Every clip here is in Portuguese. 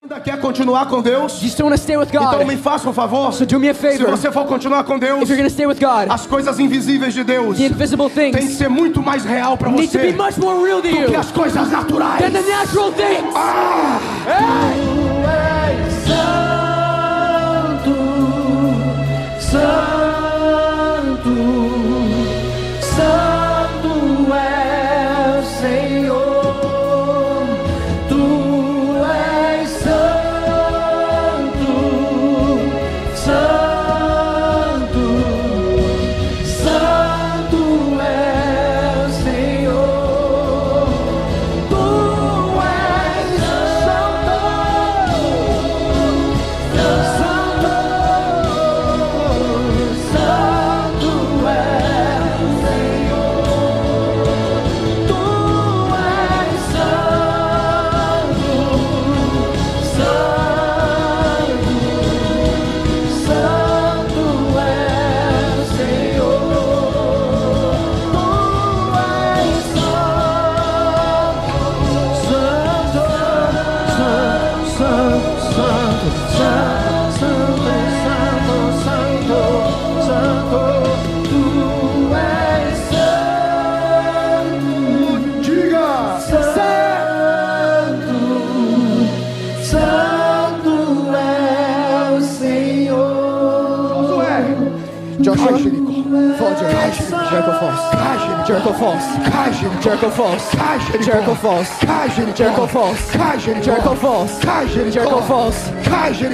Ainda quer continuar com Deus? You still want to stay with God? Então me faça um favor. So do me a Se favor. você for continuar com Deus, If you're going to stay with God, as coisas invisíveis de Deus the invisible tem que things ser muito mais real para need to be você much more real to do que you as coisas naturais. than the natural things. Santo, Santo é o Senhor, Tu és Santo, Santo, Santo é o Senhor, Tu és Santo, Santo, Santo é o Senhor, Tu és Santo, Santo, Santo é o Senhor, Tu és Diga! Santo é o Senhor. Joshua, fall Jericho. Jericho Falls. Jericho Falls. Jericho Falls. Jericho Falls. Jericho Falls. Jericho Falls. Jericho Falls.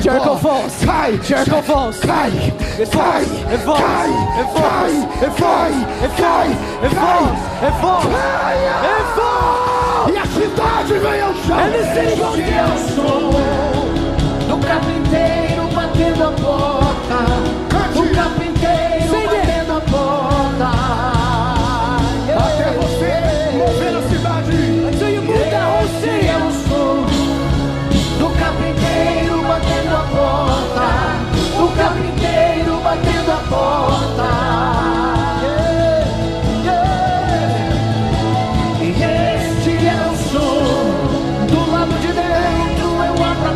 Jericho Falls. Jericho Falls. It falls. It falls. It falls. It falls. It falls. It falls. It falls. It falls. E a cidade vem ao chão. And the city goes down. Do carpinteiro batendo a porta, do carpinteiro batendo a porta. Até você mover a cidade. Until you move that whole city. Eu sou do carpinteiro batendo a porta, do carpinteiro batendo a porta. E este é o som, do lado de dentro eu abro a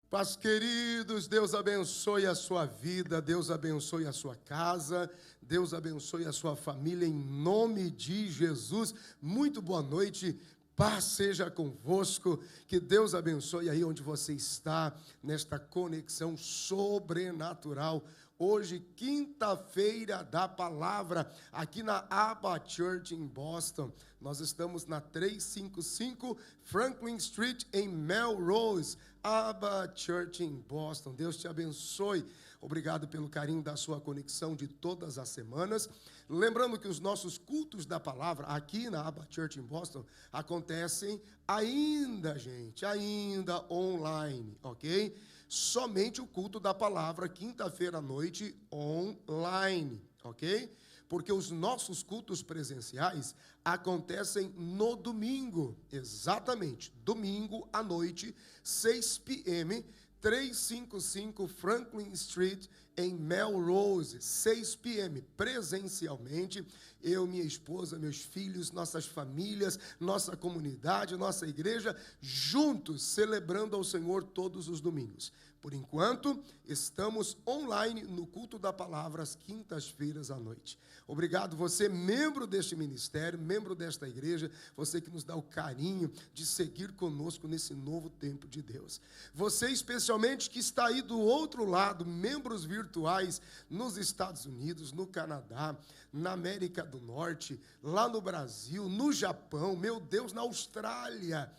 Pais queridos, Deus abençoe a sua vida, Deus abençoe a sua casa, Deus abençoe a sua família, em nome de Jesus. Muito boa noite, paz seja convosco, que Deus abençoe aí onde você está, nesta conexão sobrenatural. Hoje, quinta-feira da palavra, aqui na Abba Church em Boston. Nós estamos na 355 Franklin Street em Melrose, Abba Church em Boston. Deus te abençoe. Obrigado pelo carinho da sua conexão de todas as semanas. Lembrando que os nossos cultos da palavra aqui na Abba Church em Boston acontecem ainda, gente, ainda online, ok? Somente o culto da palavra, quinta-feira à noite, online, ok? Porque os nossos cultos presenciais acontecem no domingo, exatamente, domingo à noite, 6 p.m., 355 Franklin Street, em Melrose, 6 p.m., presencialmente, eu, minha esposa, meus filhos, nossas famílias, nossa comunidade, nossa igreja, juntos, celebrando ao Senhor todos os domingos. Por enquanto, estamos online no culto da palavra, às quintas-feiras à noite. Obrigado, você, membro deste ministério, membro desta igreja, você que nos dá o carinho de seguir conosco nesse novo tempo de Deus. Você, especialmente, que está aí do outro lado, membros virtuais nos Estados Unidos, no Canadá, na América do Norte, lá no Brasil, no Japão, meu Deus, na Austrália.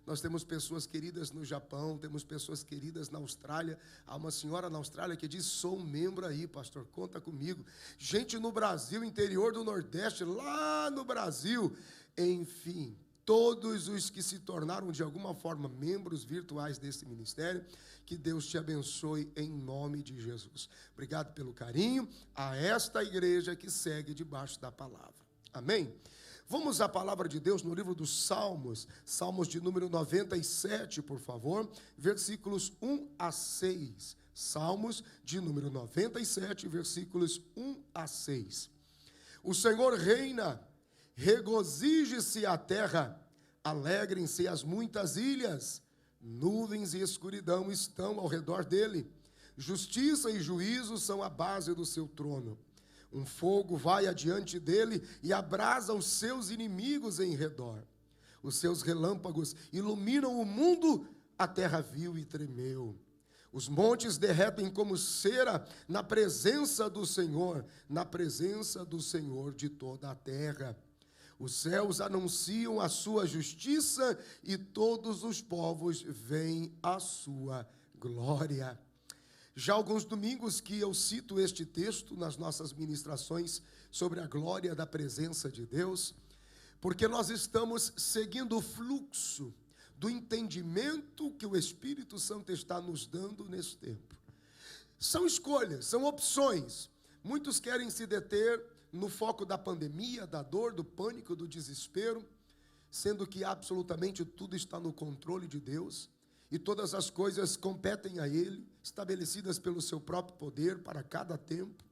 Nós temos pessoas queridas no Japão, temos pessoas queridas na Austrália. Há uma senhora na Austrália que diz, sou um membro aí, pastor, conta comigo. Gente no Brasil, interior do Nordeste, lá no Brasil. Enfim, todos os que se tornaram de alguma forma membros virtuais desse ministério, que Deus te abençoe em nome de Jesus. Obrigado pelo carinho a esta igreja que segue debaixo da palavra. Amém? Vamos à palavra de Deus no livro dos Salmos, Salmos de número 97, por favor, versículos 1 a 6. Salmos de número 97, versículos 1 a 6. O Senhor reina, regozije-se a terra, alegrem-se as muitas ilhas, nuvens e escuridão estão ao redor dele, justiça e juízo são a base do seu trono. Um fogo vai adiante dele e abrasa os seus inimigos em redor. Os seus relâmpagos iluminam o mundo, a terra viu e tremeu. Os montes derretem como cera na presença do Senhor de toda a terra. Os céus anunciam a sua justiça e todos os povos veem a sua glória. Já há alguns domingos que eu cito este texto nas nossas ministrações sobre a glória da presença de Deus, porque nós estamos seguindo o fluxo do entendimento que o Espírito Santo está nos dando nesse tempo. São escolhas, são opções. Muitos querem se deter no foco da pandemia, da dor, do pânico, do desespero, sendo que absolutamente tudo está no controle de Deus. E todas as coisas competem a Ele, estabelecidas pelo seu próprio poder para cada tempo.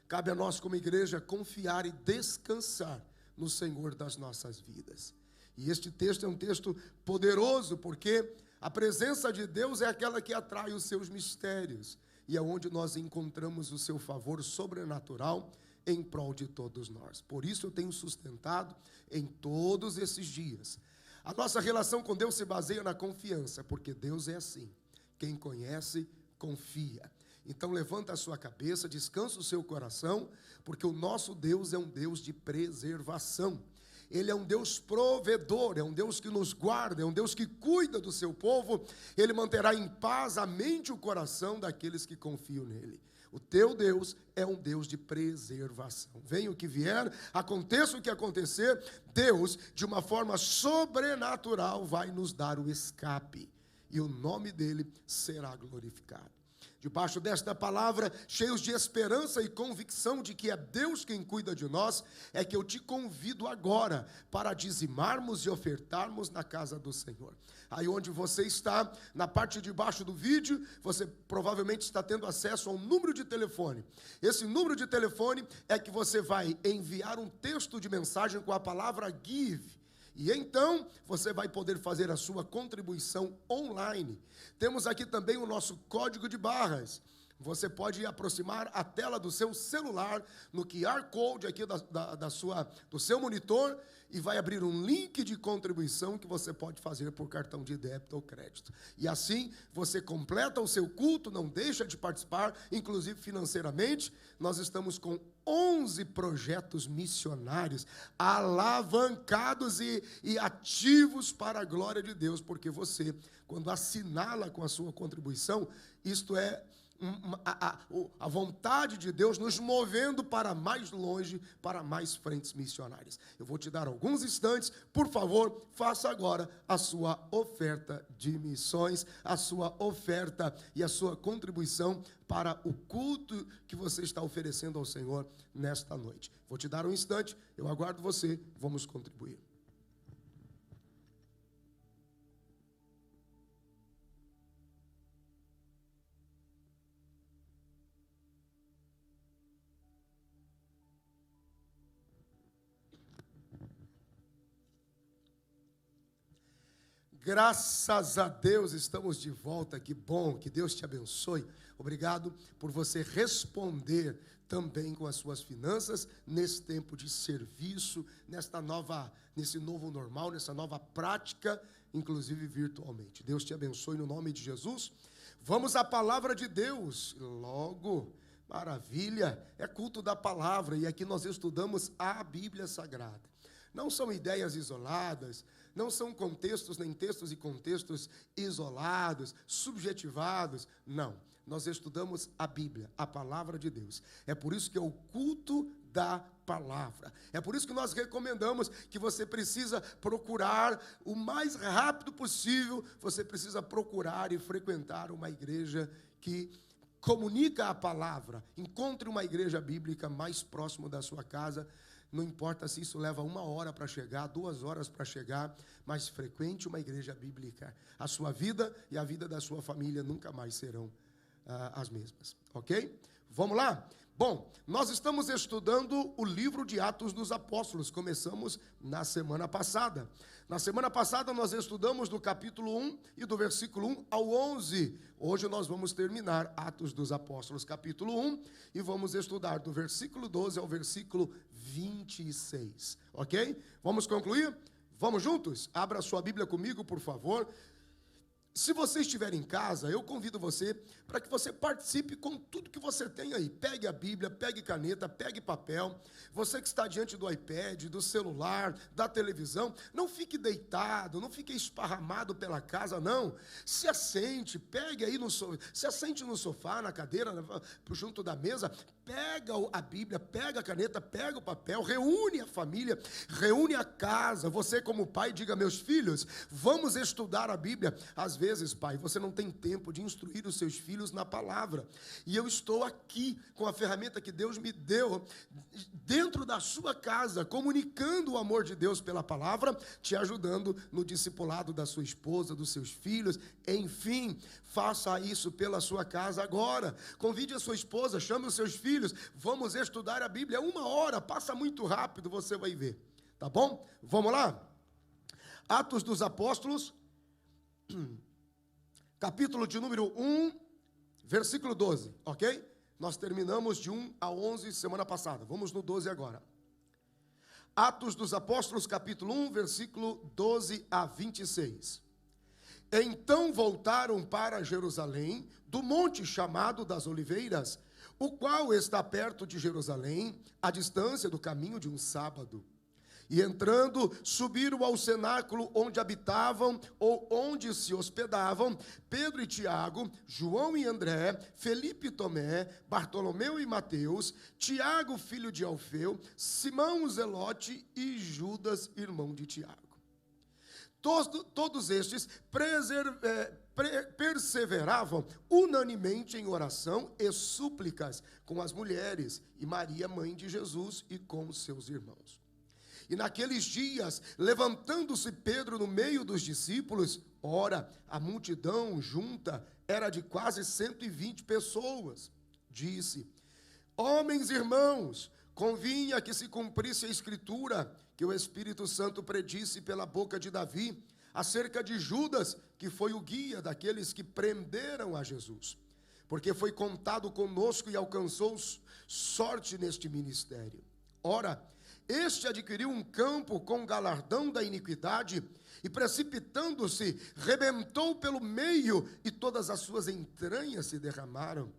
Cabe a nós, como igreja, confiar e descansar no Senhor das nossas vidas. E este texto é um texto poderoso, porque a presença de Deus é aquela que atrai os seus mistérios. E é onde nós encontramos o seu favor sobrenatural em prol de todos nós. Por isso eu tenho sustentado em todos esses dias. A nossa relação com Deus se baseia na confiança, porque Deus é assim. Quem conhece, confia. Então levanta a sua cabeça, descansa o seu coração, porque o nosso Deus é um Deus de preservação. Ele é um Deus provedor, é um Deus que nos guarda, é um Deus que cuida do seu povo. Ele manterá em paz a mente e o coração daqueles que confiam nele. O teu Deus é um Deus de preservação. Venha o que vier, aconteça o que acontecer, Deus, de uma forma sobrenatural, vai nos dar o escape. E o nome dele será glorificado. Debaixo desta palavra, cheios de esperança e convicção de que é Deus quem cuida de nós, é que eu te convido agora para dizimarmos e ofertarmos na casa do Senhor. Aí onde você está, na parte de baixo do vídeo, você provavelmente está tendo acesso a um número de telefone. Esse número de telefone é que você vai enviar um texto de mensagem com a palavra give. E então você vai poder fazer a sua contribuição online. Temos aqui também o nosso código de barras. Você pode aproximar a tela do seu celular no QR Code aqui do seu monitor e vai abrir um link de contribuição que você pode fazer por cartão de débito ou crédito. E assim você completa o seu culto, não deixa de participar, inclusive financeiramente. Nós estamos com 11 projetos missionários alavancados e ativos para a glória de Deus, porque você, quando assinala com a sua contribuição, isto é a vontade de Deus nos movendo para mais longe, para mais frentes missionárias. Eu vou te dar alguns instantes, por favor, faça agora a sua oferta de missões, a sua oferta e a sua contribuição para o culto que você está oferecendo ao Senhor nesta noite. Vou te dar um instante, eu aguardo você, vamos contribuir. Graças a Deus estamos de volta, que bom, que Deus te abençoe. Obrigado por você responder também com as suas finanças nesse tempo de serviço, nesse novo normal, nessa nova prática, inclusive virtualmente. Deus te abençoe no nome de Jesus. Vamos à palavra de Deus logo. Maravilha, é culto da palavra e aqui nós estudamos a Bíblia Sagrada. Não são ideias isoladas, não são contextos, nem textos e contextos isolados, subjetivados, não. Nós estudamos a Bíblia, a palavra de Deus. É por isso que é o culto da palavra. É por isso que nós recomendamos que você precisa procurar o mais rápido possível, você precisa procurar e frequentar uma igreja que comunica a palavra. Encontre uma igreja bíblica mais próximo da sua casa. Não importa se isso leva 1 hora para chegar, 2 horas para chegar, mas frequente uma igreja bíblica. A sua vida e a vida da sua família nunca mais serão as mesmas, ok? Vamos lá? Bom, nós estamos estudando o livro de Atos dos Apóstolos, começamos na semana passada. Na semana passada nós estudamos do capítulo 1 e do versículo 1 ao 11. Hoje nós vamos terminar Atos dos Apóstolos, capítulo 1, e vamos estudar do versículo 12 ao versículo 26, ok? Vamos concluir? Vamos juntos? Abra sua Bíblia comigo, por favor. Se você estiver em casa, eu convido você para que você participe com tudo que você tem aí. Pegue a Bíblia, pegue caneta, pegue papel. Você que está diante do iPad, do celular, da televisão, não fique deitado, não fique esparramado pela casa, não. Se assente, pegue aí se assente no sofá, na cadeira, junto da mesa. Pega a Bíblia, pega a caneta, pega o papel, reúne a família, reúne a casa. Você como pai, diga: meus filhos, vamos estudar a Bíblia. Às vezes, pai, você não tem tempo de instruir os seus filhos na palavra. E eu estou aqui com a ferramenta que Deus me deu, dentro da sua casa, comunicando o amor de Deus pela palavra, te ajudando no discipulado da sua esposa, dos seus filhos. Enfim, faça isso pela sua casa agora. Convide a sua esposa, chame os seus filhos. Vamos estudar a Bíblia. 1 hora, passa muito rápido, você vai ver. Tá bom? Vamos lá? Atos dos Apóstolos, capítulo de número 1, versículo 12, ok? Nós terminamos de 1 a 11 semana passada. Vamos no 12 agora. Atos dos Apóstolos, capítulo 1, versículo 12 a 26. Então voltaram para Jerusalém, do monte chamado das Oliveiras, o qual está perto de Jerusalém, à distância do caminho de um sábado. E entrando, subiram ao cenáculo onde habitavam, ou onde se hospedavam, Pedro e Tiago, João e André, Felipe e Tomé, Bartolomeu e Mateus, Tiago, filho de Alfeu, Simão o Zelote e Judas, irmão de Tiago. Todos estes perseveravam unanimemente em oração e súplicas com as mulheres e Maria, mãe de Jesus, e com os seus irmãos. E naqueles dias, levantando-se Pedro no meio dos discípulos, ora, a multidão junta era de quase 120 pessoas, disse: homens irmãos, convinha que se cumprisse a escritura, que o Espírito Santo predisse pela boca de Davi acerca de Judas, que foi o guia daqueles que prenderam a Jesus, porque foi contado conosco e alcançou sorte neste ministério. Ora, este adquiriu um campo com galardão da iniquidade e, precipitando-se, rebentou pelo meio e todas as suas entranhas se derramaram.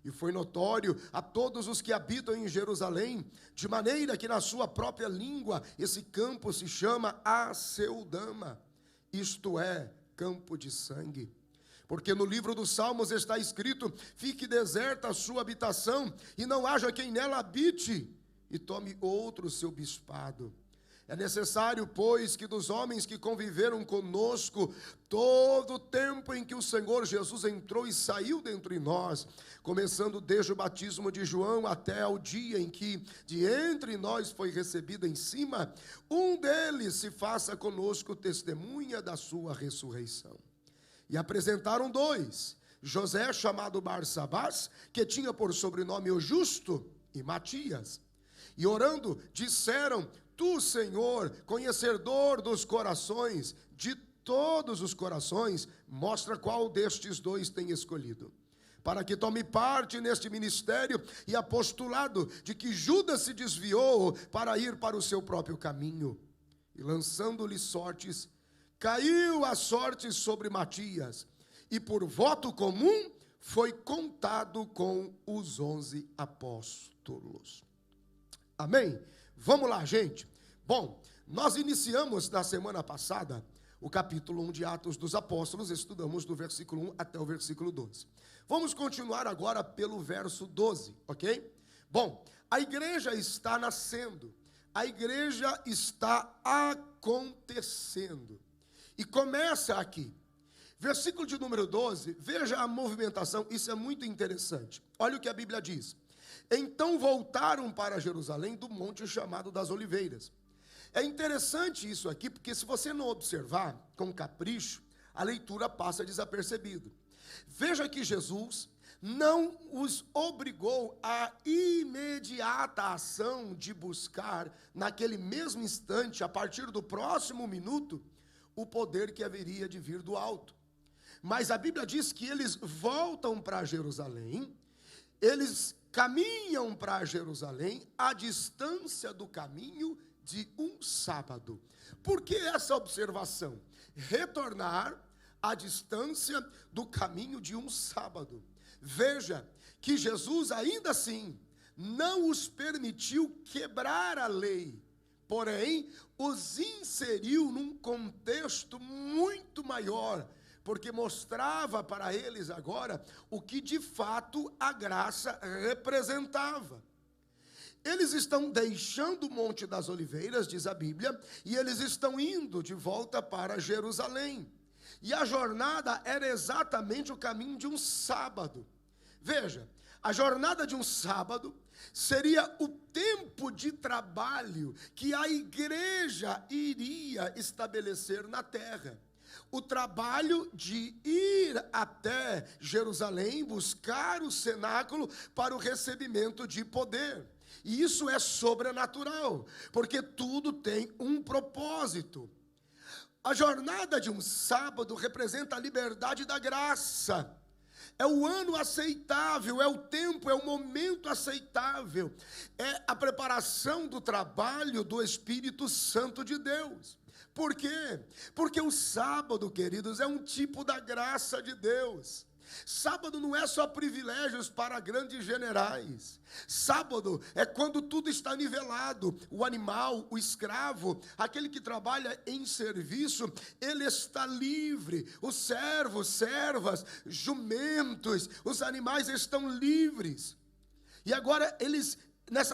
E foi notório a todos os que habitam em Jerusalém, de maneira que na sua própria língua esse campo se chama Aceldama, isto é, campo de sangue. Porque no livro dos Salmos está escrito: fique deserta a sua habitação, e não haja quem nela habite, e tome outro seu bispado. É necessário, pois, que dos homens que conviveram conosco todo o tempo em que o Senhor Jesus entrou e saiu dentre nós, começando desde o batismo de João até ao dia em que de entre nós foi recebido em cima, um deles se faça conosco testemunha da sua ressurreição. E apresentaram dois, José, chamado Barsabás, que tinha por sobrenome o Justo, e Matias. E orando, disseram: Tu, Senhor, conhecedor dos corações, de todos os corações, mostra qual destes dois tem escolhido, para que tome parte neste ministério e apostolado de que Judas se desviou para ir para o seu próprio caminho. E lançando-lhe sortes, caiu a sorte sobre Matias, e por voto comum foi contado com os 11 apóstolos. Amém? Vamos lá, gente. Bom, nós iniciamos na semana passada o capítulo 1 de Atos dos Apóstolos, estudamos do versículo 1 até o versículo 12. Vamos continuar agora pelo verso 12, ok? Bom, a igreja está nascendo, a igreja está acontecendo, e começa aqui. Versículo de número 12, veja a movimentação, isso é muito interessante. Olha o que a Bíblia diz. Então voltaram para Jerusalém do monte chamado das Oliveiras. É interessante isso aqui, porque se você não observar com capricho, a leitura passa desapercebido. Veja que Jesus não os obrigou à imediata ação de buscar, naquele mesmo instante, a partir do próximo minuto, o poder que haveria de vir do alto. Mas a Bíblia diz que eles voltam para Jerusalém, eles caminham para Jerusalém à distância do caminho de um sábado. Por que essa observação? Retornar à distância do caminho de um sábado. Veja que Jesus ainda assim não os permitiu quebrar a lei, porém os inseriu num contexto muito maior, porque mostrava para eles agora o que de fato a graça representava. Eles estão deixando o Monte das Oliveiras, diz a Bíblia, e eles estão indo de volta para Jerusalém. E a jornada era exatamente o caminho de um sábado. Veja, a jornada de um sábado seria o tempo de trabalho que a igreja iria estabelecer na terra. O trabalho de ir até Jerusalém, buscar o cenáculo para o recebimento de poder. E isso é sobrenatural, porque tudo tem um propósito. A jornada de um sábado representa a liberdade da graça. É o ano aceitável, é o tempo, é o momento aceitável. É a preparação do trabalho do Espírito Santo de Deus. Por quê? Porque o sábado, queridos, é um tipo da graça de Deus. Sábado não é só privilégios para grandes generais. Sábado é quando tudo está nivelado. O animal, o escravo, aquele que trabalha em serviço, ele está livre. Os servos, servas, jumentos, os animais estão livres. E agora eles,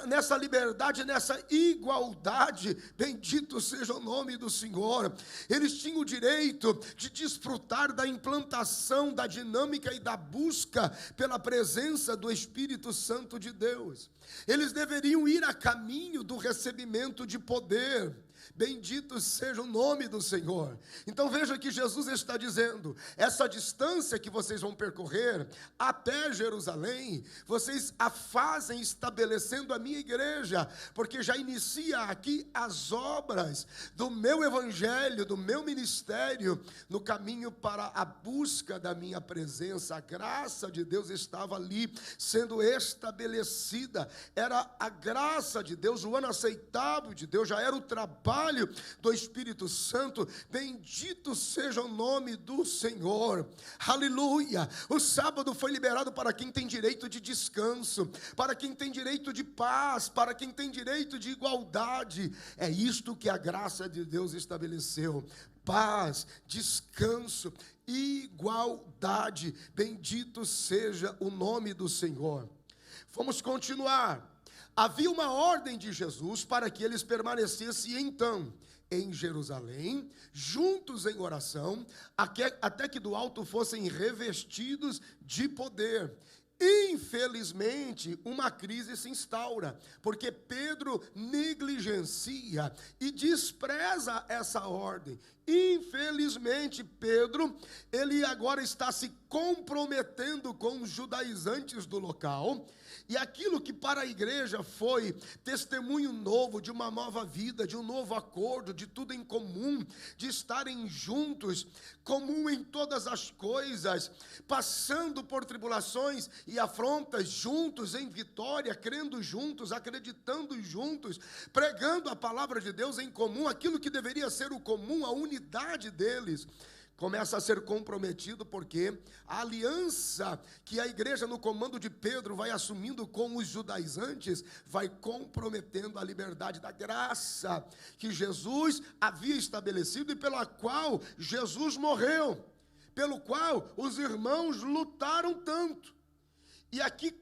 nessa liberdade, nessa igualdade, bendito seja o nome do Senhor, eles tinham o direito de desfrutar da implantação, da dinâmica e da busca pela presença do Espírito Santo de Deus. Eles deveriam ir a caminho do recebimento de poder. Bendito seja o nome do Senhor. Então veja que Jesus está dizendo, essa distância que vocês vão percorrer até Jerusalém, vocês a fazem estabelecendo a minha igreja, porque já inicia aqui as obras do meu evangelho, do meu ministério, no caminho para a busca da minha presença. A graça de Deus estava ali sendo estabelecida, era a graça de Deus, o ano aceitável de Deus, já era o trabalho do Espírito Santo. Bendito seja o nome do Senhor, aleluia. O sábado foi liberado para quem tem direito de descanso, para quem tem direito de paz, para quem tem direito de igualdade. É isto que a graça de Deus estabeleceu: paz, descanso, igualdade. Bendito seja o nome do Senhor. Vamos continuar. Havia uma ordem de Jesus para que eles permanecessem então em Jerusalém, juntos em oração, até que do alto fossem revestidos de poder. Infelizmente, uma crise se instaura, porque Pedro negligencia e despreza essa ordem. Infelizmente, Pedro, ele agora está se comprometendo com os judaizantes do local, e aquilo que para a igreja foi testemunho novo, de uma nova vida, de um novo acordo, de tudo em comum, de estarem juntos, comum em todas as coisas, passando por tribulações e afrontas juntos em vitória, crendo juntos, acreditando juntos, pregando a palavra de Deus em comum, aquilo que deveria ser o comum, a unidade deles, começa a ser comprometido, porque a aliança que a igreja no comando de Pedro vai assumindo com os judaizantes, vai comprometendo a liberdade da graça que Jesus havia estabelecido e pela qual Jesus morreu, pelo qual os irmãos lutaram tanto. E aqui,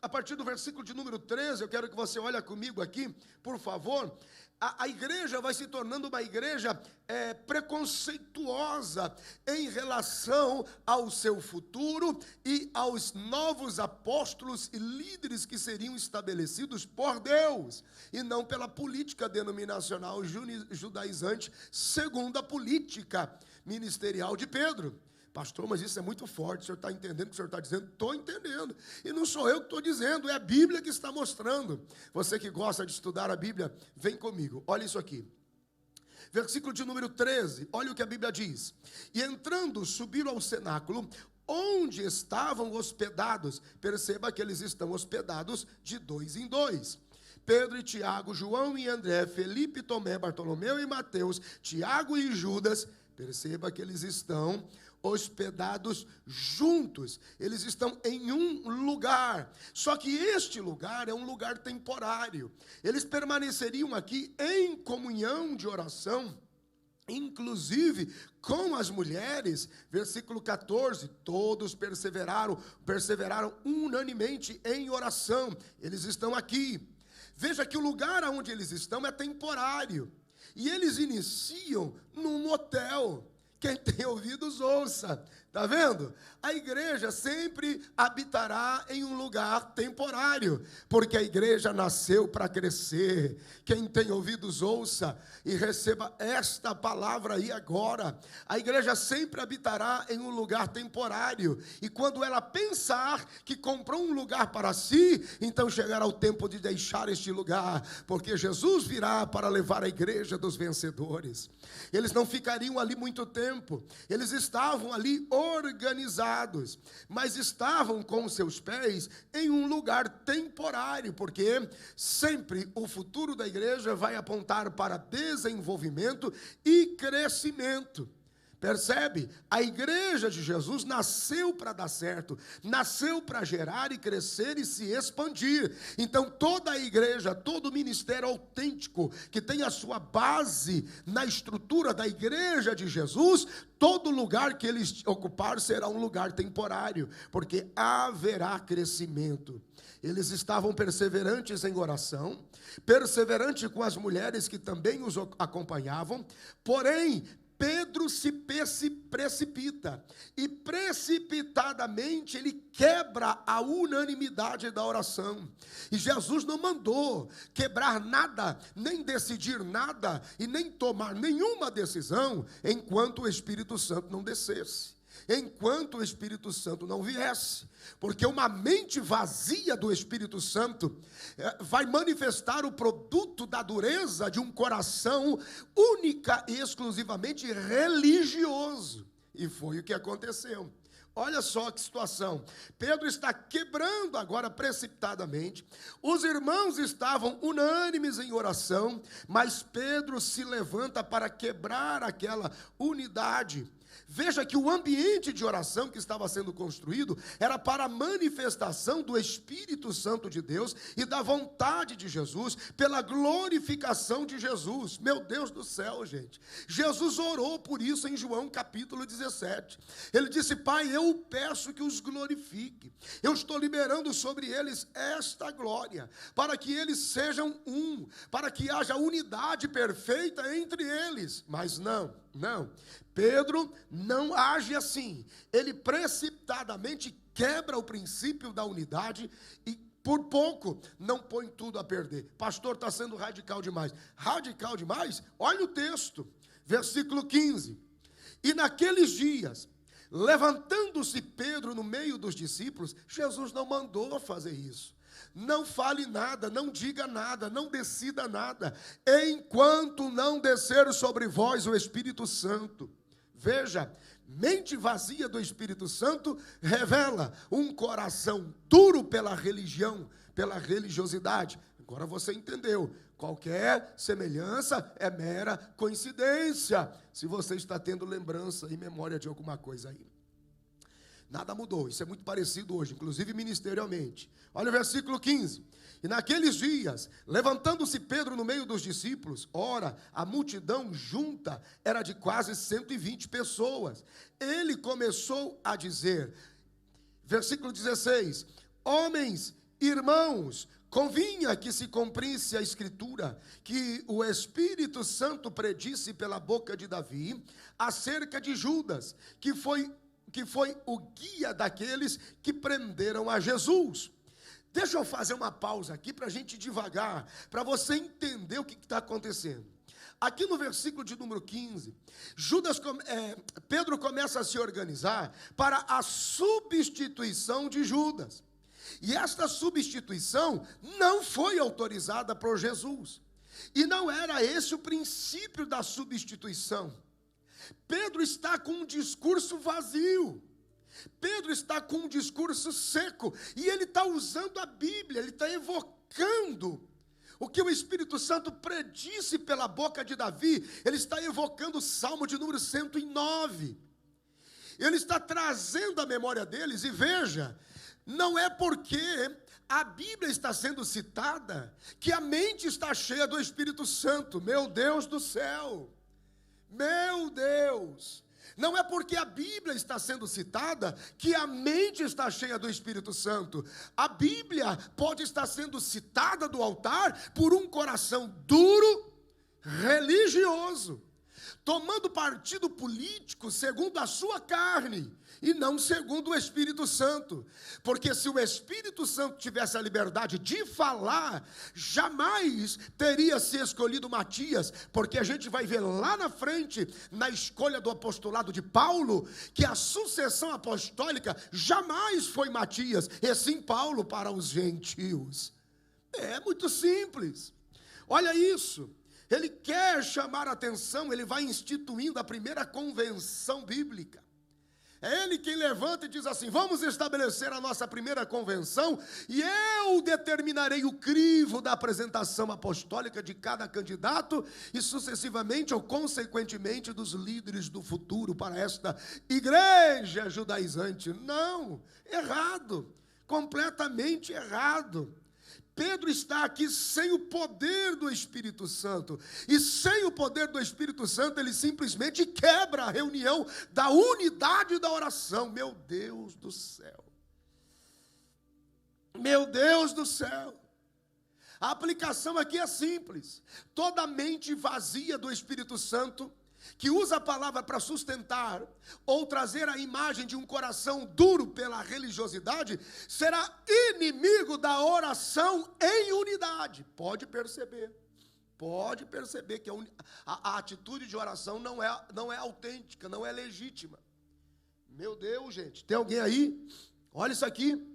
a partir do versículo de número 13, eu quero que você olhe comigo aqui, por favor. A igreja vai se tornando uma igreja preconceituosa em relação ao seu futuro e aos novos apóstolos e líderes que seriam estabelecidos por Deus, e não pela política denominacional judaizante, segundo a política ministerial de Pedro. Pastor, mas isso é muito forte, o senhor está entendendo o que o senhor está dizendo? Estou entendendo, e não sou eu que estou dizendo, é a Bíblia que está mostrando. Você que gosta de estudar a Bíblia, vem comigo, olha isso aqui. Versículo de número 13, olha o que a Bíblia diz. E entrando, subiram ao cenáculo, onde estavam hospedados. Perceba que eles estão hospedados de 2 em 2. Pedro e Tiago, João e André, Felipe, Tomé, Bartolomeu e Mateus, Tiago e Judas. Perceba que eles estão hospedados juntos, eles estão em um lugar, só que este lugar é um lugar temporário. Eles permaneceriam aqui em comunhão de oração, inclusive com as mulheres. Versículo 14, todos perseveraram unanimemente em oração. Eles estão aqui. Veja que o lugar onde eles estão é temporário, e eles iniciam num motel. Quem tem ouvidos, ouça. Está vendo? A igreja sempre habitará em um lugar temporário, porque a igreja nasceu para crescer. Quem tem ouvidos, ouça e receba esta palavra aí agora. A igreja sempre habitará em um lugar temporário, e quando ela pensar que comprou um lugar para si, então chegará o tempo de deixar este lugar, porque Jesus virá para levar a igreja dos vencedores. Eles não ficariam ali muito tempo, eles estavam ali organizados, mas estavam com seus pés em um lugar temporário, porque sempre o futuro da igreja vai apontar para desenvolvimento e crescimento. Percebe? A igreja de Jesus nasceu para dar certo, nasceu para gerar e crescer e se expandir. Então toda a igreja, todo ministério autêntico que tem a sua base na estrutura da igreja de Jesus, todo lugar que eles ocupar será um lugar temporário, porque haverá crescimento. Eles estavam perseverantes em oração, perseverantes com as mulheres que também os acompanhavam, porém Pedro se precipita, e precipitadamente ele quebra a unanimidade da oração. E Jesus não mandou quebrar nada, nem decidir nada, e nem tomar nenhuma decisão, enquanto o Espírito Santo não descesse, enquanto o Espírito Santo não viesse. Porque uma mente vazia do Espírito Santo vai manifestar o produto da dureza de um coração única e exclusivamente religioso. E foi o que aconteceu. Olha só que situação. Pedro está quebrando agora precipitadamente. Os irmãos estavam unânimes em oração, mas Pedro se levanta para quebrar aquela unidade. Veja que o ambiente de oração que estava sendo construído era para a manifestação do Espírito Santo de Deus e da vontade de Jesus, pela glorificação de Jesus. Meu Deus do céu, gente. Jesus orou por isso em João capítulo 17. Ele disse: Pai, eu peço que os glorifique. Eu estou liberando sobre eles esta glória, para que eles sejam um, para que haja unidade perfeita entre eles. Mas não. Pedro não age assim. Ele precipitadamente quebra o princípio da unidade e por pouco não põe tudo a perder. Pastor, está sendo radical demais. Radical demais? Olha o texto, versículo 15. E naqueles dias, levantando-se Pedro no meio dos discípulos, Jesus não mandou fazer isso. Não fale nada, não diga nada, não decida nada, enquanto não descer sobre vós o Espírito Santo. Veja, mente vazia do Espírito Santo revela um coração duro pela religião, pela religiosidade. Agora você entendeu. Qualquer semelhança é mera coincidência, se você está tendo lembrança e memória de alguma coisa aí. Nada mudou, isso é muito parecido hoje, inclusive ministerialmente. Olha o versículo 15. E naqueles dias, levantando-se Pedro no meio dos discípulos, ora, a multidão junta era de quase 120 pessoas. Ele começou a dizer, versículo 16, homens, irmãos, convinha que se cumprisse a Escritura, que o Espírito Santo predisse pela boca de Davi, acerca de Judas, que foi o guia daqueles que prenderam a Jesus. Deixa eu fazer uma pausa aqui para a gente devagar, para você entender o que está acontecendo. Aqui no versículo de número 15, Pedro começa a se organizar para a substituição de Judas. E esta substituição não foi autorizada por Jesus. E não era esse o princípio da substituição. Pedro está com um discurso vazio. Pedro está com um discurso seco. E ele está usando a Bíblia, ele está evocando o que o Espírito Santo predisse pela boca de Davi. Ele está evocando o Salmo de número 109. Ele está trazendo a memória deles. E veja, não é porque a Bíblia está sendo citada que a mente está cheia do Espírito Santo. Meu Deus do céu! Meu Deus! Não é porque a Bíblia está sendo citada que a mente está cheia do Espírito Santo. A Bíblia pode estar sendo citada do altar por um coração duro, religioso, tomando partido político segundo a sua carne e não segundo o Espírito Santo. Porque se o Espírito Santo tivesse a liberdade de falar, jamais teria se escolhido Matias, porque a gente vai ver lá na frente, na escolha do apostolado de Paulo, que a sucessão apostólica jamais foi Matias, e sim Paulo para os gentios. É muito simples. Olha isso. Ele quer chamar a atenção, ele vai instituindo a primeira convenção bíblica. É ele quem levanta e diz assim: vamos estabelecer a nossa primeira convenção e eu determinarei o crivo da apresentação apostólica de cada candidato e sucessivamente ou consequentemente dos líderes do futuro para esta igreja judaizante. Não, errado, completamente errado. Pedro está aqui sem o poder do Espírito Santo. E sem o poder do Espírito Santo, ele simplesmente quebra a reunião da unidade da oração. Meu Deus do céu. Meu Deus do céu. A aplicação aqui é simples. Toda mente vazia do Espírito Santo que usa a palavra para sustentar ou trazer a imagem de um coração duro pela religiosidade, será inimigo da oração em unidade. Pode perceber que a atitude de oração não é autêntica, não é legítima. Meu Deus, gente, tem alguém aí? Olha isso aqui.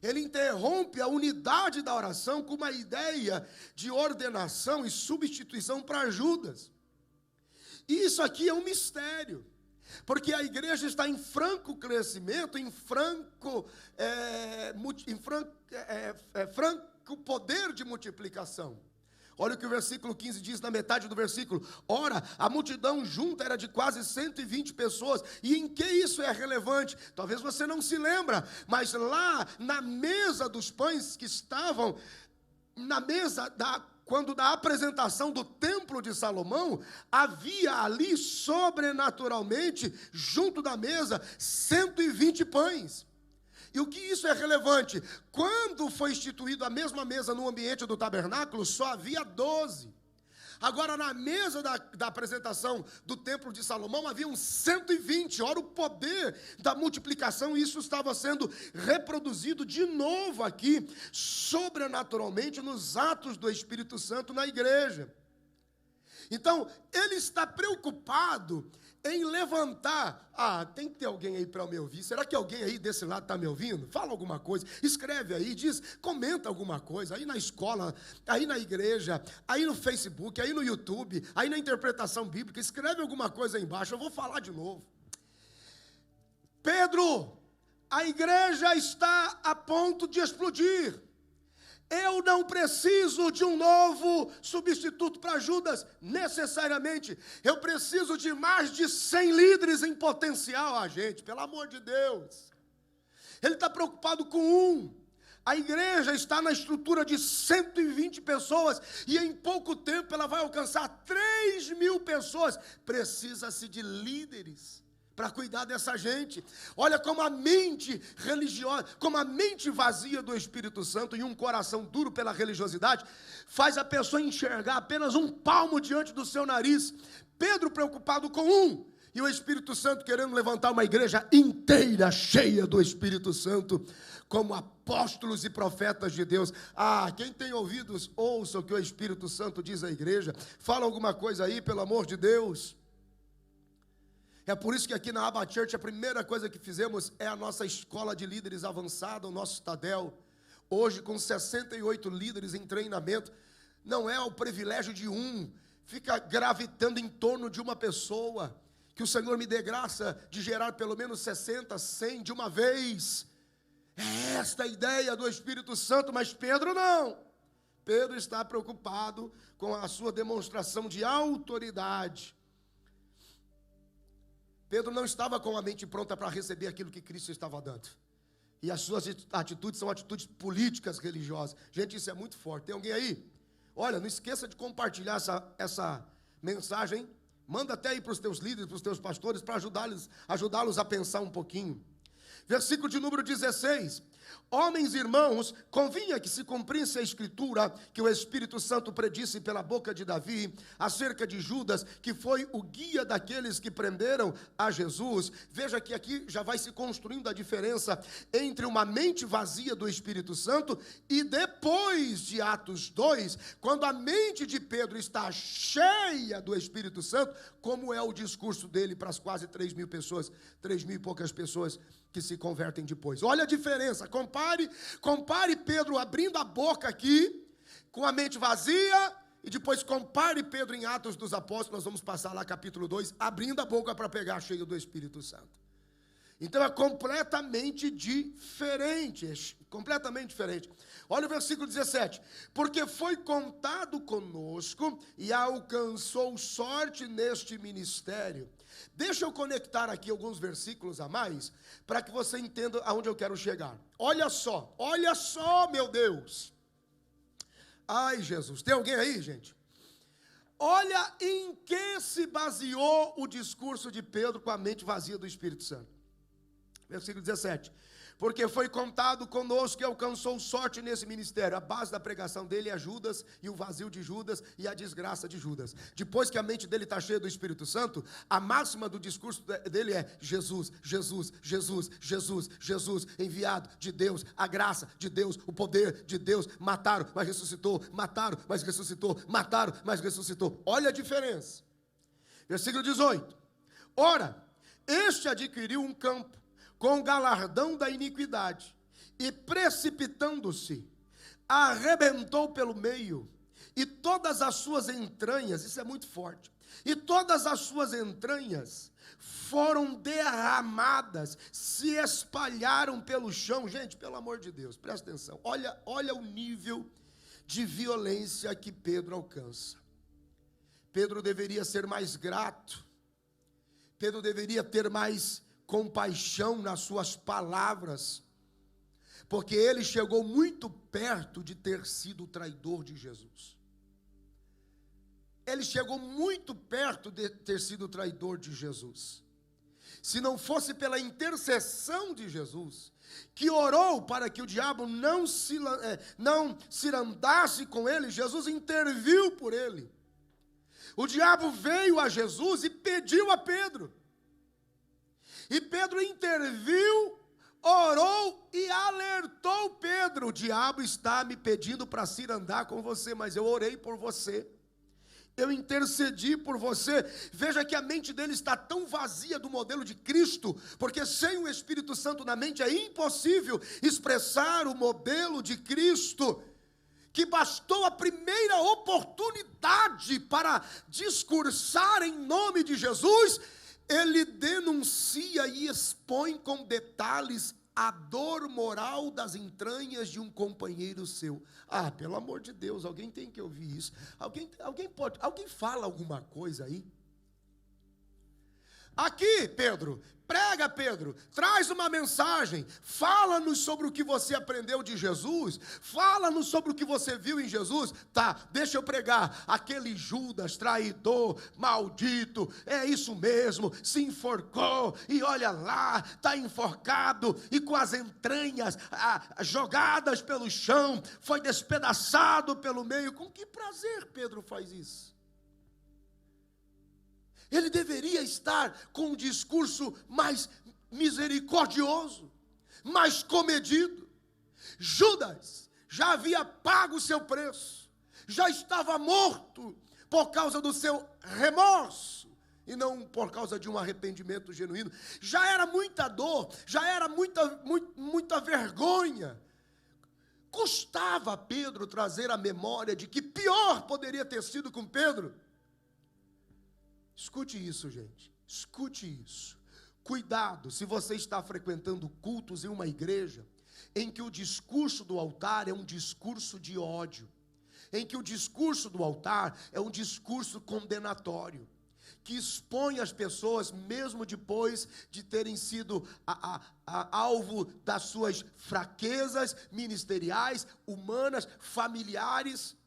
Ele interrompe a unidade da oração com uma ideia de ordenação e substituição para Judas. E isso aqui é um mistério, porque a igreja está em franco crescimento, em franco poder de multiplicação. Olha o que o versículo 15 diz na metade do versículo. Ora, a multidão junta era de quase 120 pessoas. E em que isso é relevante? Talvez você não se lembra, mas lá na mesa dos pães que estavam, na mesa quando da apresentação do templo de Salomão, havia ali sobrenaturalmente, junto da mesa, 120 pães. E o que isso é relevante? Quando foi instituído a mesma mesa no ambiente do tabernáculo, só havia 12. Agora, na mesa da apresentação do templo de Salomão, haviam 120. Ora, o poder da multiplicação, isso estava sendo reproduzido de novo aqui, sobrenaturalmente, nos atos do Espírito Santo na igreja. Então, ele está preocupado em levantar. Tem que ter alguém aí para me ouvir. Será que alguém aí desse lado está me ouvindo? Fala alguma coisa, escreve aí, comenta alguma coisa, aí na escola, aí na igreja, aí no Facebook, aí no YouTube, aí na interpretação bíblica, escreve alguma coisa aí embaixo, eu vou falar de novo. Pedro, a igreja está a ponto de explodir. Eu não preciso de um novo substituto para Judas, necessariamente. Eu preciso de mais de 100 líderes em potencial, gente, pelo amor de Deus. Ele está preocupado com um. A igreja está na estrutura de 120 pessoas e em pouco tempo ela vai alcançar 3.000 pessoas. Precisa-se de líderes para cuidar dessa gente. Olha como a mente religiosa, como a mente vazia do Espírito Santo e um coração duro pela religiosidade, faz a pessoa enxergar apenas um palmo diante do seu nariz. Pedro preocupado com um, e o Espírito Santo querendo levantar uma igreja inteira, cheia do Espírito Santo, como apóstolos e profetas de Deus. Quem tem ouvidos, ouça o que o Espírito Santo diz à igreja. Fala alguma coisa aí, pelo amor de Deus. É por isso que aqui na Abba Church a primeira coisa que fizemos é a nossa escola de líderes avançada, o nosso Tadel. Hoje com 68 líderes em treinamento. Não é o privilégio de um, fica gravitando em torno de uma pessoa. Que o Senhor me dê graça de gerar pelo menos 60, 100 de uma vez. É esta a ideia do Espírito Santo, mas Pedro não. Pedro está preocupado com a sua demonstração de autoridade. Pedro não estava com a mente pronta para receber aquilo que Cristo estava dando. E as suas atitudes são atitudes políticas religiosas. Gente, isso é muito forte. Tem alguém aí? Olha, não esqueça de compartilhar essa mensagem. Manda até aí para os teus líderes, para os teus pastores, para ajudá-los a pensar um pouquinho. Versículo de número 16. Homens e irmãos, convinha que se cumprisse a escritura que o Espírito Santo predisse pela boca de Davi acerca de Judas, que foi o guia daqueles que prenderam a Jesus. Veja que aqui já vai se construindo a diferença entre uma mente vazia do Espírito Santo e depois de Atos 2, quando a mente de Pedro está cheia do Espírito Santo, como é o discurso dele para as quase 3.000 pessoas, 3.000 e poucas pessoas que se convertem depois. Olha a diferença, compare Pedro abrindo a boca aqui, com a mente vazia, e depois compare Pedro em Atos dos Apóstolos, nós vamos passar lá capítulo 2, abrindo a boca para pegar cheio do Espírito Santo. Então é completamente diferente, Olha o versículo 17. Porque foi contado conosco e alcançou sorte neste ministério. Deixa eu conectar aqui alguns versículos a mais, para que você entenda aonde eu quero chegar. Olha só, meu Deus. Ai, Jesus, tem alguém aí, gente? Olha em que se baseou o discurso de Pedro com a mente vazia do Espírito Santo. Versículo 17. Porque foi contado conosco e alcançou sorte nesse ministério. A base da pregação dele é Judas e o vazio de Judas e a desgraça de Judas. Depois que a mente dele está cheia do Espírito Santo, a máxima do discurso dele é Jesus, Jesus, Jesus, Jesus, Jesus, enviado de Deus, a graça de Deus, o poder de Deus. Mataram, mas ressuscitou, mataram, mas ressuscitou, mataram, mas ressuscitou. Olha a diferença. Versículo 18. Ora, este adquiriu um campo com o galardão da iniquidade, e precipitando-se, arrebentou pelo meio, e todas as suas entranhas, isso é muito forte, e todas as suas entranhas foram derramadas, se espalharam pelo chão. Gente, pelo amor de Deus, presta atenção, olha o nível de violência que Pedro alcança. Pedro deveria ser mais grato, Pedro deveria ter mais compaixão nas suas palavras, porque ele chegou muito perto de ter sido o traidor de Jesus. Ele chegou muito perto de ter sido o traidor de Jesus. Se não fosse pela intercessão de Jesus, que orou para que o diabo não cirandasse com ele, Jesus interviu por ele. O diabo veio a Jesus e pediu a Pedro. E Pedro interviu, orou e alertou Pedro. O diabo está me pedindo para cirandar com você, mas eu orei por você. Eu intercedi por você. Veja que a mente dele está tão vazia do modelo de Cristo, porque sem o Espírito Santo na mente é impossível expressar o modelo de Cristo, que bastou a primeira oportunidade para discursar em nome de Jesus. Ele denuncia e expõe com detalhes a dor moral das entranhas de um companheiro seu. Ah, pelo amor de Deus, alguém tem que ouvir isso. Alguém fala alguma coisa aí? Aqui, Pedro, prega, Pedro, traz uma mensagem, fala-nos sobre o que você aprendeu de Jesus, fala-nos sobre o que você viu em Jesus. Tá, deixa eu pregar. Aquele Judas, traidor, maldito, é isso mesmo, se enforcou, e olha lá, está enforcado, e com as entranhas jogadas pelo chão, foi despedaçado pelo meio. Com que prazer Pedro faz isso? Ele deveria estar com um discurso mais misericordioso, mais comedido. Judas já havia pago o seu preço, já estava morto por causa do seu remorso, e não por causa de um arrependimento genuíno. Já era muita dor, já era muita vergonha. Custava a Pedro trazer a memória de que pior poderia ter sido com Pedro. Escute isso, gente, escute isso. Cuidado, se você está frequentando cultos em uma igreja em que o discurso do altar é um discurso de ódio, em que o discurso do altar é um discurso condenatório, que expõe as pessoas, mesmo depois de terem sido alvo das suas fraquezas ministeriais, humanas, familiares.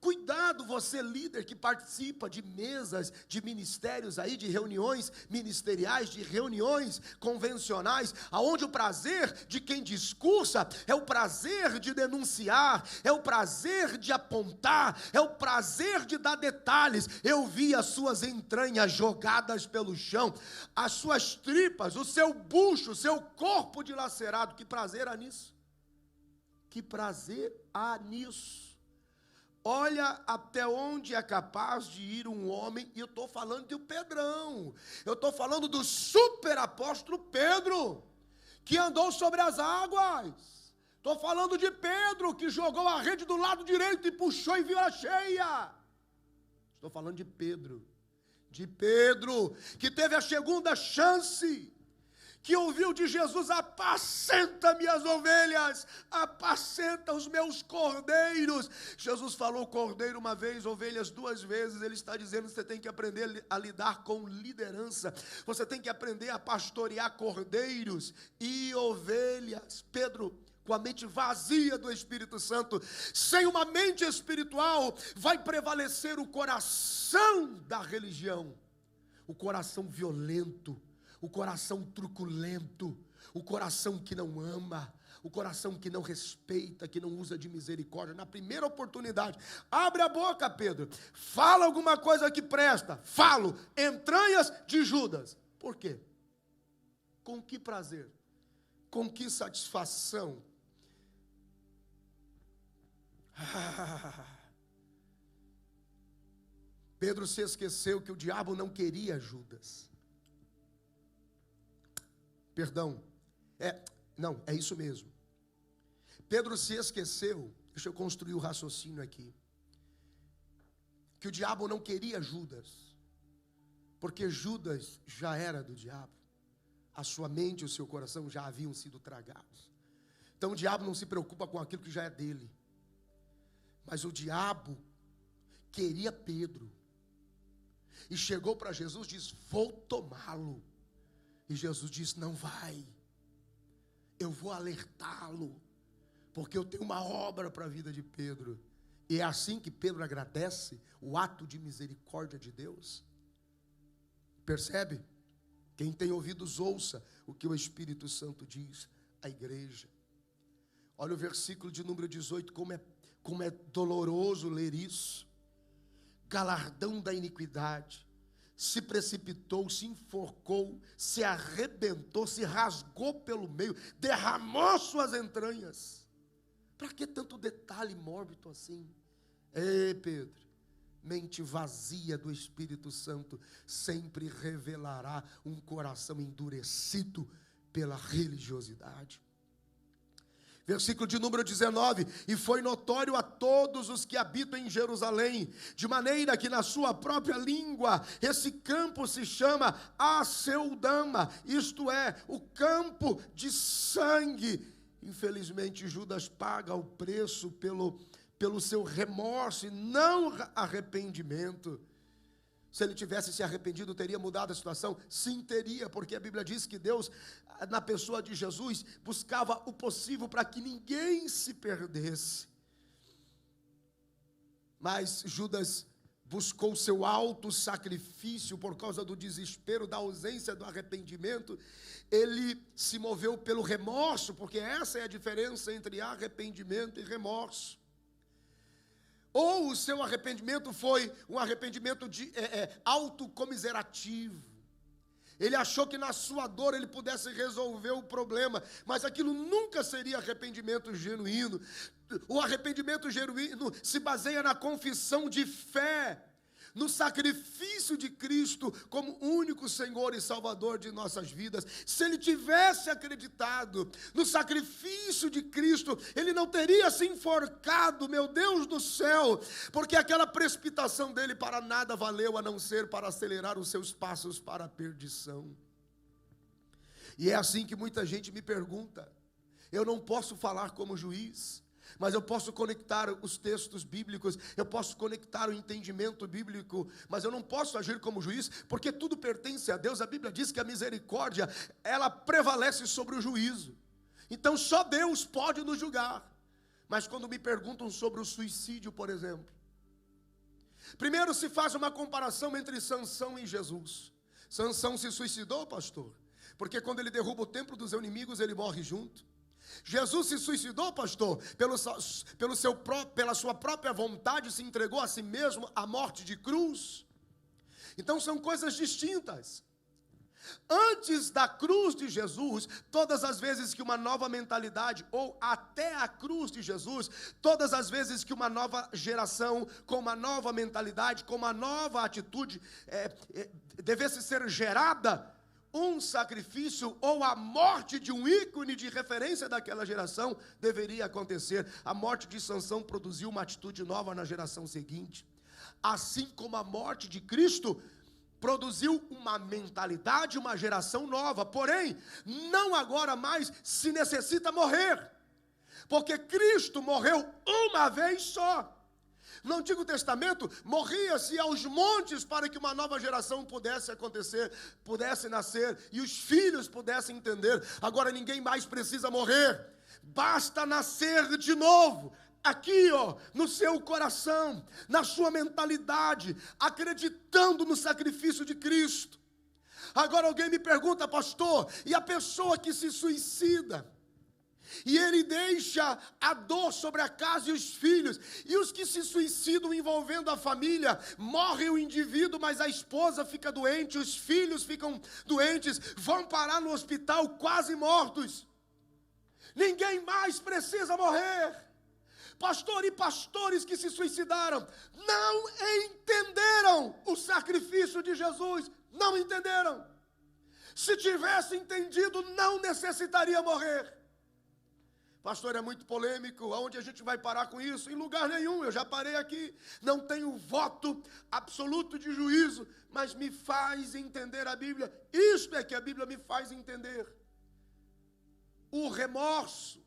Cuidado, você líder que participa de mesas, de ministérios aí, de reuniões ministeriais, de reuniões convencionais, aonde o prazer de quem discursa é o prazer de denunciar, é o prazer de apontar, é o prazer de dar detalhes. Eu vi as suas entranhas jogadas pelo chão, as suas tripas, o seu bucho, o seu corpo dilacerado. Que prazer há nisso? Que prazer há nisso? Olha até onde é capaz de ir um homem, e eu estou falando do Pedrão, eu estou falando do super apóstolo Pedro, que andou sobre as águas. Estou falando de Pedro, que jogou a rede do lado direito e puxou e viu a cheia. Estou falando de Pedro, que teve a segunda chance, que ouviu de Jesus: apacenta minhas ovelhas, apacenta os meus cordeiros. Jesus falou cordeiro uma vez, ovelhas duas vezes. Ele está dizendo que você tem que aprender a lidar com liderança, você tem que aprender a pastorear cordeiros e ovelhas. Pedro, com a mente vazia do Espírito Santo, sem uma mente espiritual, vai prevalecer o coração da religião, o coração violento, o coração truculento, o coração que não ama, o coração que não respeita, que não usa de misericórdia. Na primeira oportunidade, abre a boca, Pedro, fala alguma coisa que presta. Falo, entranhas de Judas. Por quê? Com que prazer? Com que satisfação? Pedro se esqueceu que o diabo não queria Judas. Perdão, é isso mesmo. Pedro se esqueceu, deixa eu construir o raciocínio aqui, que o diabo não queria Judas, porque Judas já era do diabo. A sua mente e o seu coração já haviam sido tragados. Então o diabo não se preocupa com aquilo que já é dele. Mas o diabo queria Pedro. E chegou para Jesus e disse: vou tomá-lo. E Jesus disse: não vai. Eu vou alertá-lo. Porque eu tenho uma obra para a vida de Pedro. E é assim que Pedro agradece o ato de misericórdia de Deus. Percebe? Quem tem ouvidos, ouça o que o Espírito Santo diz à igreja. Olha o versículo de número 18, como é doloroso ler isso. Galardão da iniquidade, se precipitou, se enforcou, se arrebentou, se rasgou pelo meio, derramou suas entranhas. Para que tanto detalhe mórbido assim? Ei, Pedro, mente vazia do Espírito Santo sempre revelará um coração endurecido pela religiosidade. Versículo de número 19, e foi notório a todos os que habitam em Jerusalém, de maneira que na sua própria língua, esse campo se chama Aceldama, isto é, o campo de sangue. Infelizmente Judas paga o preço pelo seu remorso e não arrependimento. Se ele tivesse se arrependido, teria mudado a situação? Sim, teria, porque a Bíblia diz que Deus, na pessoa de Jesus, buscava o possível para que ninguém se perdesse. Mas Judas buscou seu alto sacrifício por causa do desespero, da ausência do arrependimento. Ele se moveu pelo remorso, porque essa é a diferença entre arrependimento e remorso. Ou o seu arrependimento foi um arrependimento autocomiserativo. Ele achou que na sua dor ele pudesse resolver o problema, mas aquilo nunca seria arrependimento genuíno. O arrependimento genuíno se baseia na confissão de fé, no sacrifício de Cristo como único Senhor e Salvador de nossas vidas. Se ele tivesse acreditado no sacrifício de Cristo, ele não teria se enforcado, meu Deus do céu, porque aquela precipitação dele para nada valeu, a não ser para acelerar os seus passos para a perdição. E é assim que muita gente me pergunta: eu não posso falar como juiz, mas eu posso conectar os textos bíblicos, eu posso conectar o entendimento bíblico, mas eu não posso agir como juiz, porque tudo pertence a Deus. A Bíblia diz que a misericórdia, ela prevalece sobre o juízo. Então só Deus pode nos julgar. Mas quando me perguntam sobre o suicídio, por exemplo, primeiro se faz uma comparação entre Sansão e Jesus. Sansão se suicidou, pastor, porque quando ele derruba o templo dos inimigos, ele morre junto. Jesus se suicidou, pastor, pela sua própria vontade, se entregou a si mesmo à morte de cruz. Então são coisas distintas. Antes da cruz de Jesus, todas as vezes que uma nova mentalidade, ou até a cruz de Jesus, todas as vezes que uma nova geração, com uma nova mentalidade, com uma nova atitude, devesse ser gerada, um sacrifício ou a morte de um ícone de referência daquela geração deveria acontecer. A morte de Sansão produziu uma atitude nova na geração seguinte. Assim como a morte de Cristo produziu uma mentalidade, uma geração nova. Porém, não agora mais se necessita morrer, porque Cristo morreu uma vez só. No Antigo Testamento, morria-se aos montes para que uma nova geração pudesse acontecer, pudesse nascer, e os filhos pudessem entender. Agora ninguém mais precisa morrer, basta nascer de novo, aqui no seu coração, na sua mentalidade, acreditando no sacrifício de Cristo. Agora alguém me pergunta, pastor, e a pessoa que se suicida? E ele deixa a dor sobre a casa e os filhos. E os que se suicidam envolvendo a família, morre o indivíduo, mas a esposa fica doente, os filhos ficam doentes, vão parar no hospital quase mortos. Ninguém mais precisa morrer. Pastor, e pastores que se suicidaram não entenderam o sacrifício de Jesus. Não entenderam. Se tivesse entendido, não necessitaria morrer. Pastor, é muito polêmico, aonde a gente vai parar com isso? Em lugar nenhum, eu já parei aqui. Não tenho voto absoluto de juízo, mas me faz entender a Bíblia. Isto é que a Bíblia me faz entender. O remorso,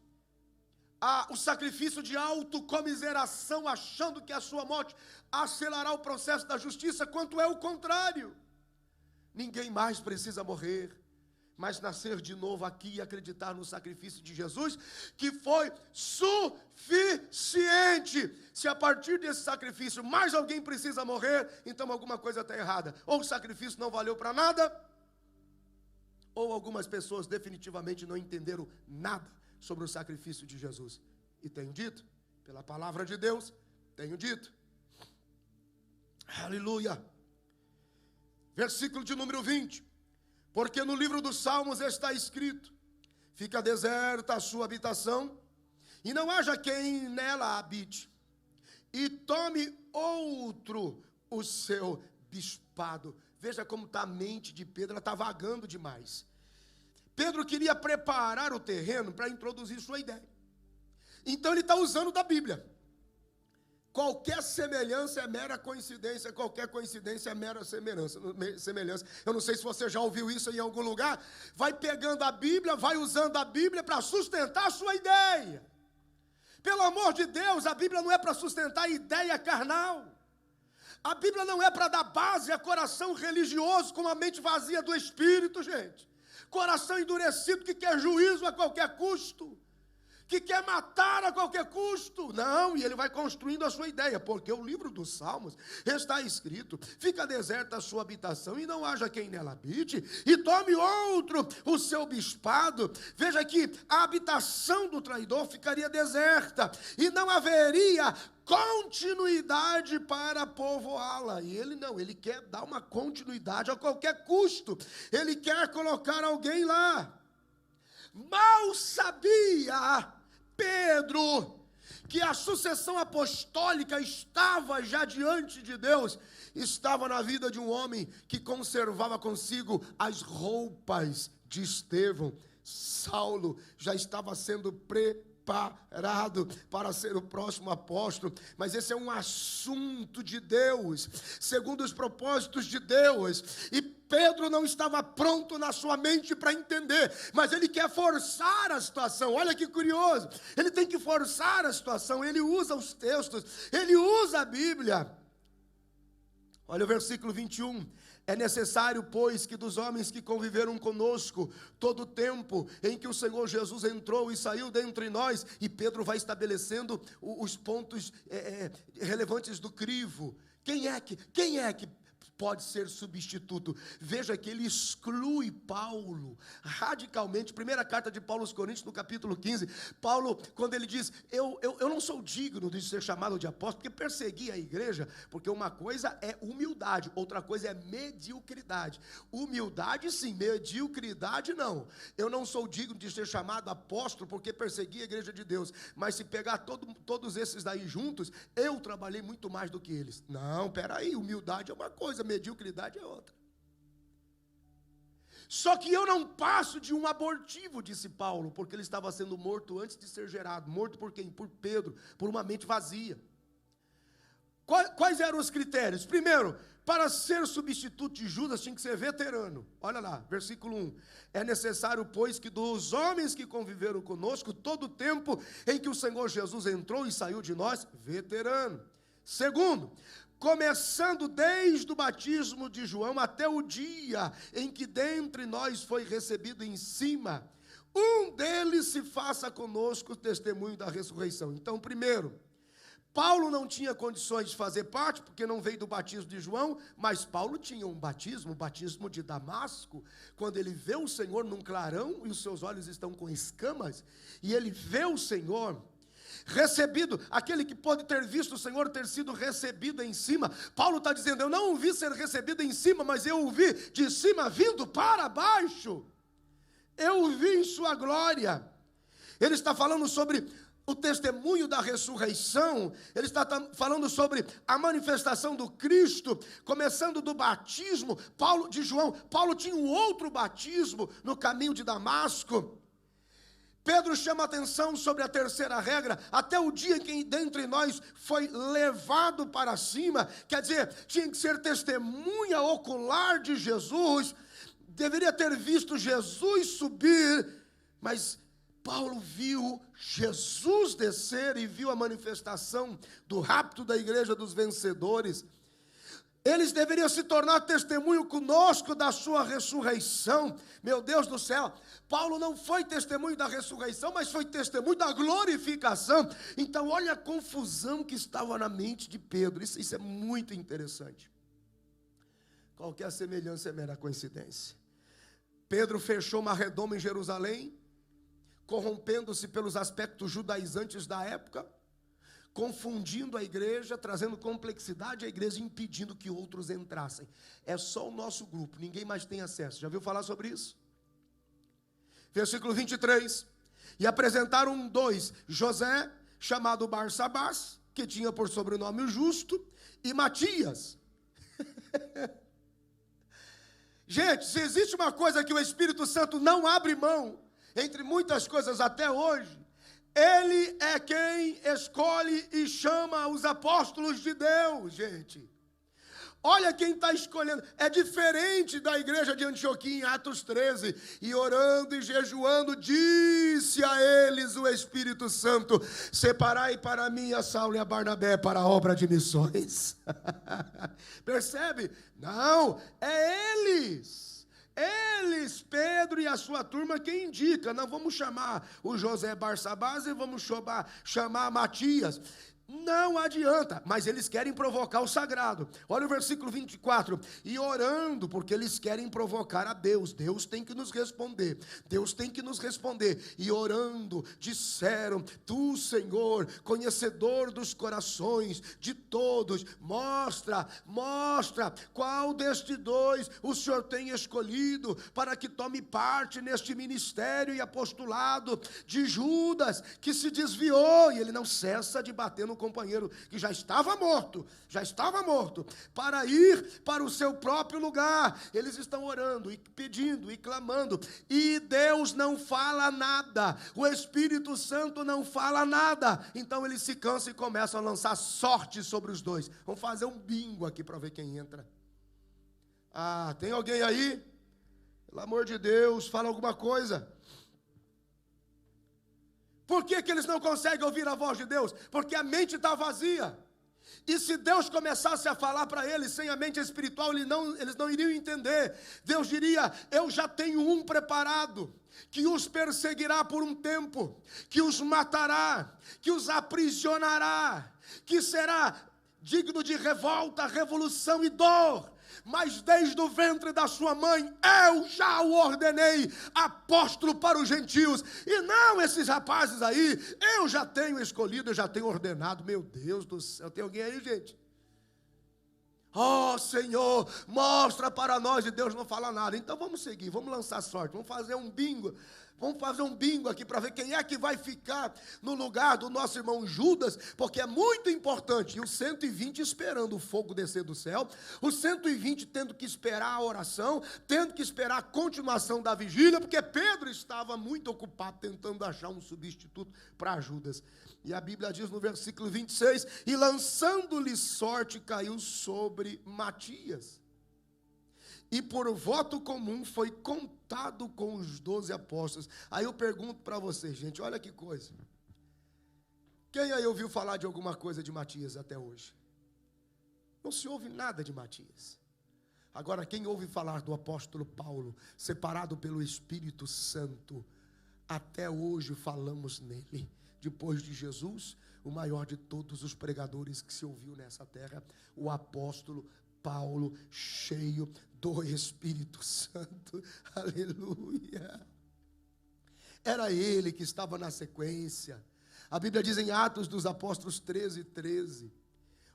o sacrifício de autocomiseração, achando que a sua morte acelerará o processo da justiça, quanto é o contrário. Ninguém mais precisa morrer, mas nascer de novo aqui e acreditar no sacrifício de Jesus, que foi suficiente. Se a partir desse sacrifício mais alguém precisa morrer, então alguma coisa está errada. Ou o sacrifício não valeu para nada, ou algumas pessoas definitivamente não entenderam nada sobre o sacrifício de Jesus. E tenho dito, pela palavra de Deus, tenho dito. Aleluia. Versículo de número 20. Porque no livro dos Salmos está escrito: fica deserta a sua habitação, e não haja quem nela habite, e tome outro o seu bispado. Veja como está a mente de Pedro, ela está vagando demais. Pedro queria preparar o terreno para introduzir sua ideia. Então ele está usando da Bíblia. Qualquer semelhança é mera coincidência, qualquer coincidência é mera semelhança. Eu não sei se você já ouviu isso em algum lugar. Vai pegando a Bíblia, vai usando a Bíblia para sustentar a sua ideia. Pelo amor de Deus, a Bíblia não é para sustentar a ideia carnal. A Bíblia não é para dar base a coração religioso com a mente vazia do Espírito, gente. Coração endurecido que quer juízo a qualquer custo, que quer matar a qualquer custo. Não, e ele vai construindo a sua ideia, porque o livro dos Salmos está escrito: fica deserta a sua habitação, e não haja quem nela habite, e tome outro o seu bispado. Veja que a habitação do traidor ficaria deserta, e não haveria continuidade para povoá-la. E ele não, ele quer dar uma continuidade a qualquer custo. Ele quer colocar alguém lá. Mal sabia Pedro que a sucessão apostólica estava já diante de Deus, estava na vida de um homem que conservava consigo as roupas de Estevão. Saulo já estava sendo preparado para ser o próximo apóstolo, mas esse é um assunto de Deus, segundo os propósitos de Deus, e Pedro não estava pronto na sua mente para entender, mas ele quer forçar a situação. Olha que curioso, ele tem que forçar a situação, ele usa os textos, ele usa a Bíblia. Olha o versículo 21. É necessário, pois, que dos homens que conviveram conosco todo o tempo em que o Senhor Jesus entrou e saiu dentre nós, e Pedro vai estabelecendo os pontos relevantes do crivo. Quem é que pode ser substituto? Veja que ele exclui Paulo radicalmente. Primeira carta de Paulo aos Coríntios, no capítulo 15, Paulo, quando ele diz: eu não sou digno de ser chamado de apóstolo, porque persegui a igreja, porque uma coisa é humildade, outra coisa é mediocridade. Humildade sim, mediocridade não. Eu não sou digno de ser chamado apóstolo porque persegui a igreja de Deus, mas se pegar todos esses daí juntos, eu trabalhei muito mais do que eles. Não, peraí, humildade é uma coisa, mediocridade é outra. Só que eu não passo de um abortivo, disse Paulo, porque ele estava sendo morto antes de ser gerado. Morto por quem? Por Pedro, por uma mente vazia. Quais eram os critérios? Primeiro, para ser substituto de Judas tinha que ser veterano. Olha lá, versículo 1. É necessário, pois, que dos homens que conviveram conosco todo o tempo em que o Senhor Jesus entrou e saiu de nós, veterano. Segundo, começando desde o batismo de João até o dia em que dentre nós foi recebido em cima, um deles se faça conosco testemunho da ressurreição. Então, primeiro, Paulo não tinha condições de fazer parte, porque não veio do batismo de João, mas Paulo tinha um batismo, o batismo de Damasco, quando ele vê o Senhor num clarão, e os seus olhos estão com escamas, e ele vê o Senhor recebido, aquele que pode ter visto o Senhor ter sido recebido em cima. Paulo está dizendo, eu não o vi ser recebido em cima, mas eu o vi de cima vindo para baixo, eu o vi em sua glória. Ele está falando sobre o testemunho da ressurreição, ele está falando sobre a manifestação do Cristo, começando do batismo, de João. Paulo tinha um outro batismo no caminho de Damasco. Pedro chama atenção sobre a terceira regra, até o dia em que dentre nós foi levado para cima, quer dizer, tinha que ser testemunha ocular de Jesus, deveria ter visto Jesus subir, mas Paulo viu Jesus descer e viu a manifestação do rapto da igreja dos vencedores. Eles deveriam se tornar testemunho conosco da sua ressurreição. Meu Deus do céu, Paulo não foi testemunho da ressurreição, mas foi testemunho da glorificação. Então olha a confusão que estava na mente de Pedro. Isso é muito interessante. Qualquer semelhança é mera coincidência. Pedro fechou uma redoma em Jerusalém, corrompendo-se pelos aspectos judaizantes da época, confundindo a igreja, trazendo complexidade à igreja, impedindo que outros entrassem. É só o nosso grupo, ninguém mais tem acesso. Já ouviu falar sobre isso? Versículo 23. E apresentaram dois, José, chamado Barsabás, que tinha por sobrenome o Justo, e Matias. Gente, se existe uma coisa que o Espírito Santo não abre mão, entre muitas coisas até hoje, ele é quem escolhe e chama os apóstolos de Deus, gente. Olha quem está escolhendo. É diferente da igreja de Antioquia em Atos 13. E orando e jejuando, disse a eles o Espírito Santo: separai para mim a Saulo e a Barnabé para a obra de missões. Percebe? Não, é eles. Eles, Pedro e a sua turma, quem indica? Não vamos chamar o José Barsabás e vamos chamar Matias. Não adianta, mas eles querem provocar o sagrado. Olha o versículo 24. E orando, porque eles querem provocar a Deus. Deus tem que nos responder. Deus tem que nos responder. E orando, disseram: Tu, Senhor, conhecedor dos corações de todos, mostra qual destes dois o Senhor tem escolhido para que tome parte neste ministério e apostolado de Judas, que se desviou, e ele não cessa de bater no companheiro que já estava morto, para ir para o seu próprio lugar. Eles estão orando e pedindo e clamando, e Deus não fala nada, o Espírito Santo não fala nada. Então eles se cansam e começam a lançar sorte sobre os dois. Vamos fazer um bingo aqui para ver quem entra. Ah, tem alguém aí? Pelo amor de Deus, fala alguma coisa. Por que eles não conseguem ouvir a voz de Deus? Porque a mente está vazia. E se Deus começasse a falar para eles sem a mente espiritual, eles não iriam entender. Deus diria: eu já tenho um preparado, que os perseguirá por um tempo, que os matará, que os aprisionará, que será digno de revolta, revolução e dor. Mas desde o ventre da sua mãe, eu já o ordenei apóstolo para os gentios. E não esses rapazes aí, eu já tenho escolhido, eu já tenho ordenado. Meu Deus do céu, tem alguém aí, gente? Oh, Senhor, mostra para nós. E Deus não fala nada. Então vamos seguir, vamos lançar sorte, vamos fazer um bingo. Vamos fazer um bingo aqui para ver quem é que vai ficar no lugar do nosso irmão Judas, porque é muito importante. E os 120 esperando o fogo descer do céu, os 120 tendo que esperar a oração, tendo que esperar a continuação da vigília, porque Pedro estava muito ocupado tentando achar um substituto para Judas. E a Bíblia diz no versículo 26, e lançando-lhe sorte caiu sobre Matias. E por voto comum foi contado com os 12 apóstolos. Aí eu pergunto para vocês, gente, olha que coisa. Quem aí ouviu falar de alguma coisa de Matias até hoje? Não se ouve nada de Matias. Agora, quem ouve falar do apóstolo Paulo, separado pelo Espírito Santo, até hoje falamos nele. Depois de Jesus, o maior de todos os pregadores que se ouviu nessa terra, o apóstolo Paulo, cheio do Espírito Santo. Aleluia. Era ele que estava na sequência. A Bíblia diz em Atos dos Apóstolos 13,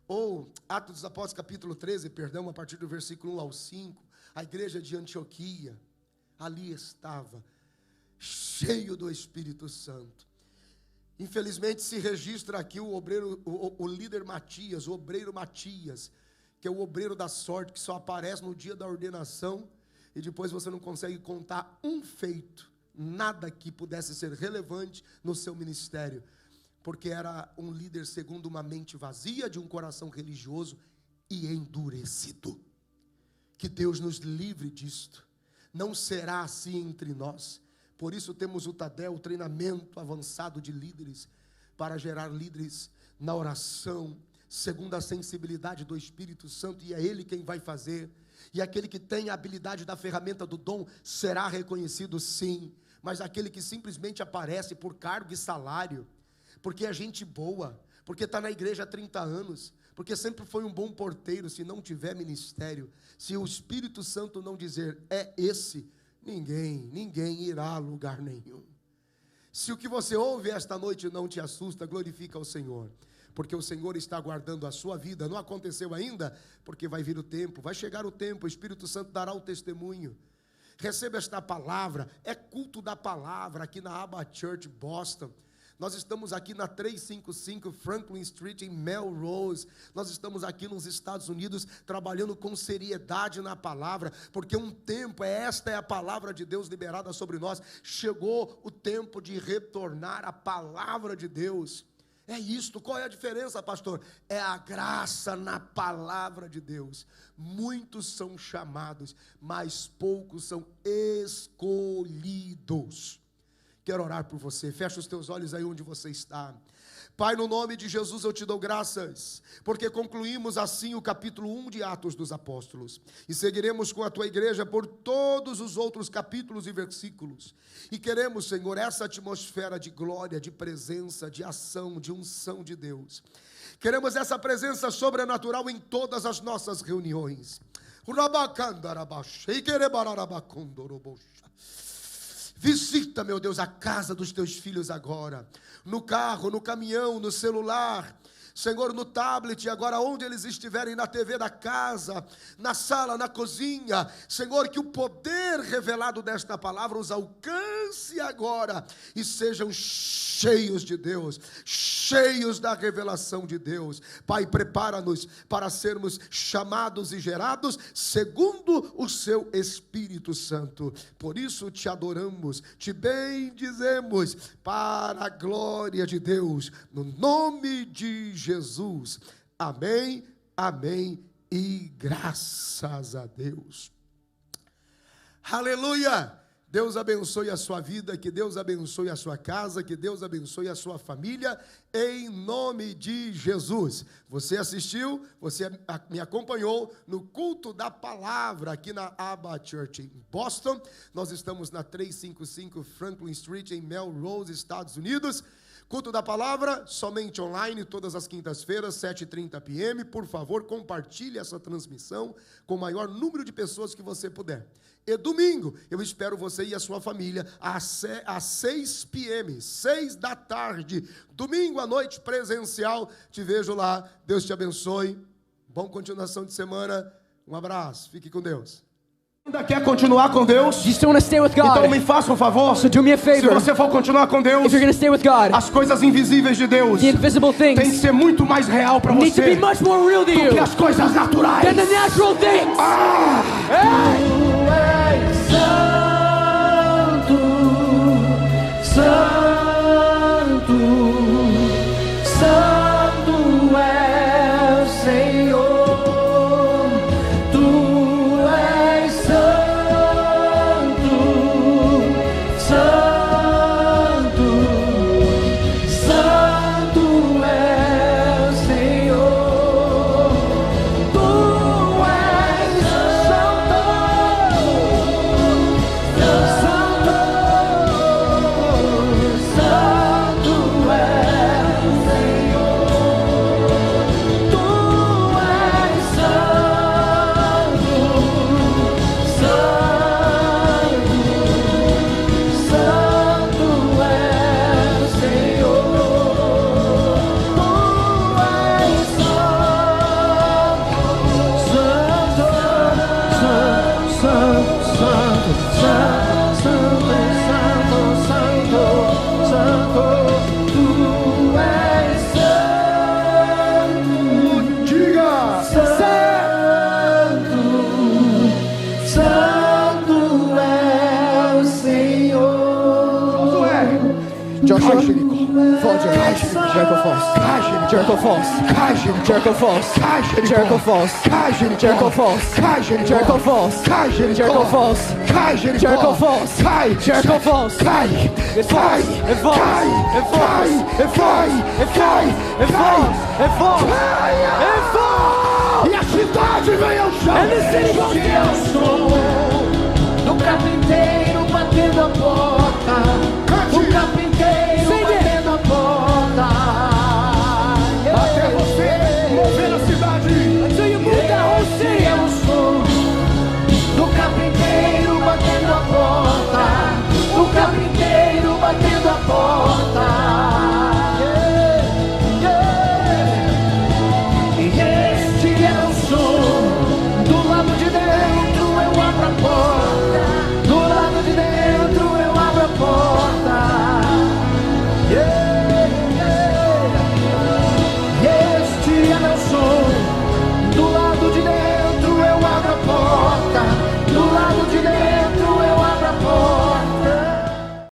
ou Atos dos Apóstolos capítulo 13, perdão, a partir do versículo 1 ao 5, a igreja de Antioquia, ali estava, cheio do Espírito Santo. Infelizmente se registra aqui o líder Matias, o obreiro Matias, que é o obreiro da sorte, que só aparece no dia da ordenação, e depois você não consegue contar um feito, nada que pudesse ser relevante no seu ministério, porque era um líder segundo uma mente vazia, de um coração religioso e endurecido. Que Deus nos livre disto. Não será assim entre nós. Por isso temos o Tadel, o treinamento avançado de líderes, para gerar líderes na oração, segundo a sensibilidade do Espírito Santo, e é Ele quem vai fazer. E aquele que tem a habilidade da ferramenta do dom será reconhecido, sim, mas aquele que simplesmente aparece por cargo e salário, porque é gente boa, porque está na igreja há 30 anos, porque sempre foi um bom porteiro, se não tiver ministério, se o Espírito Santo não dizer, é esse, ninguém irá a lugar nenhum. Se o que você ouve esta noite não te assusta, glorifica o Senhor, porque o Senhor está guardando a sua vida. Não aconteceu ainda, porque vai vir o tempo, vai chegar o tempo, o Espírito Santo dará o testemunho. Receba esta palavra, é culto da palavra aqui na Abba Church Boston. Nós estamos aqui na 355 Franklin Street em Melrose. Nós estamos aqui nos Estados Unidos trabalhando com seriedade na palavra, porque um tempo, esta é a palavra de Deus liberada sobre nós. Chegou o tempo de retornar a palavra de Deus. É isto. Qual é a diferença, pastor? É a graça na palavra de Deus. Muitos são chamados, mas poucos são escolhidos. Quero orar por você. Fecha os teus olhos aí onde você está. Pai, no nome de Jesus eu te dou graças, porque concluímos assim o capítulo 1 de Atos dos Apóstolos, e seguiremos com a tua igreja por todos os outros capítulos e versículos, e queremos, Senhor, essa atmosfera de glória, de presença, de ação, de unção de Deus. Queremos essa presença sobrenatural em todas as nossas reuniões. Visita, meu Deus, a casa dos teus filhos agora, no carro, no caminhão, no celular, Senhor, no tablet, agora onde eles estiverem, na TV da casa, na sala, na cozinha, Senhor, que o poder revelado desta palavra os alcance agora e sejam cheios de Deus, cheios da revelação de Deus. Pai, prepara-nos para sermos chamados e gerados segundo o seu Espírito Santo. Por isso te adoramos, te bendizemos para a glória de Deus, no nome de Jesus. Amém, amém e graças a Deus. Aleluia! Deus abençoe a sua vida, que Deus abençoe a sua casa, que Deus abençoe a sua família, em nome de Jesus. Você assistiu, você me acompanhou no culto da palavra aqui na Abba Church em Boston. Nós estamos na 355 Franklin Street em Melrose, Estados Unidos. Culto da palavra, somente online, todas as quintas-feiras, 7h30 p.m. Por favor, compartilhe essa transmissão com o maior número de pessoas que você puder. E domingo, eu espero você e a sua família às 6 p.m., 6 da tarde. Domingo à noite, presencial. Te vejo lá. Deus te abençoe. Boa continuação de semana. Um abraço. Fique com Deus. Ainda quer continuar com Deus? You still want to stay with God? Então me faça um favor. So do me a favor. Se você for continuar com Deus, If you're going to stay with God, as coisas invisíveis de Deus the invisible things tem que ser muito mais real para need to be você much more real to do que you as coisas naturais. than the natural things. Hey! Santo é o Senhor, Tu és santo, santo, santo é o Senhor, Tu és santo, santo. Joshua, fode, Jericho falls, Jericho falls, Jericho falls, Jericho falls, Jericho falls, Jericho falls, Jericho falls, Jericho falls, Jericho falls, it falls, it falls, it falls, it falls, it falls, it falls, it falls, it falls, E a cidade vem ao chão. and the city goes Eu down. estou no carpinteiro batendo a porta.